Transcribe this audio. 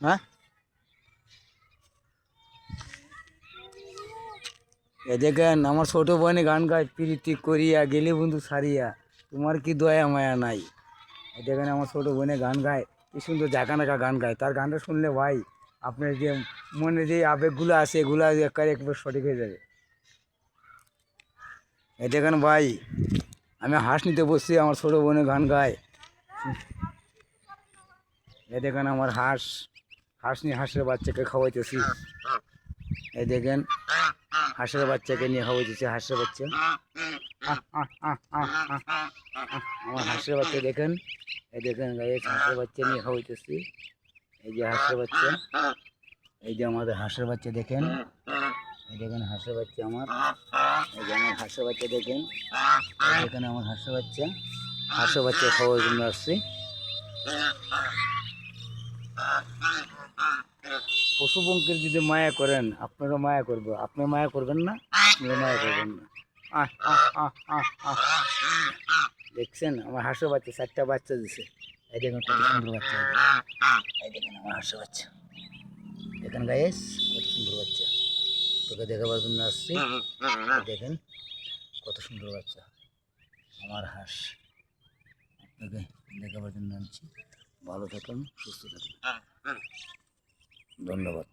হ্যাঁ, এ দেখেন আমার ছোট বোনে গান গায়, প্রীতি করিয়া গেলে বন্ধু সারিয়া, তোমার কি দয়া মায়া নাই। এ দেখেন আমার ছোট বোনে গান গায়, কি সুন্দর জায়গা নাকা গান গায়। তার গানটা শুনলে ভাই আপনার যে মনে যে আবেগগুলো আছে এগুলো একবার সঠিক হয়ে যাবে। এ দেখেন ভাই আমি হাঁস নিতে বসছি, আমার ছোট বোনে গান গায়। এ দেখেন আমার হাঁস, হাঁস নিয়ে হাঁসের বাচ্চাকে খাওয়াইতেছি। এই দেখেন হাঁসের বাচ্চাকে নিয়ে খাওয়াইতেছি, হাঁসের বাচ্চা। আমার হাঁসের বাচ্চা দেখেন, এই দেখেন গাইস হাঁসের বাচ্চা নিয়ে খাওয়াইতেছি। এই যে হাঁসের বাচ্চা, এই যে আমাদের হাঁসের বাচ্চা দেখেন, এই দেখেন হাঁসের বাচ্চা আমার, এই যে আমার হাঁসের বাচ্চা দেখেন, দেখেন আমার হাঁসের বাচ্চা, হাঁসের বাচ্চা খাওয়ার জন্য আসছি। পশু পঙ্কের যদি মায়া করেন আপনারা মায়া করবো, আপনারা মায়া করবেন না, আপনারা মায়া করবেন না। দেখছেন আমার হাঁসের বাচ্চা 4টা বাচ্চা দিছে। এই দেখেন কত সুন্দর বাচ্চা, এই দেখেন আমার হাঁসের বাচ্চা, দেখেন গাইস কত সুন্দর বাচ্চা। তোকে দেখাবার জন্য আসছি, দেখেন কত সুন্দর বাচ্চা আমার হাঁস, আপনাকে দেখাবার জন্য আনছি। ভালো থাকুন, সুস্থ থাকুন, ধন্যবাদ।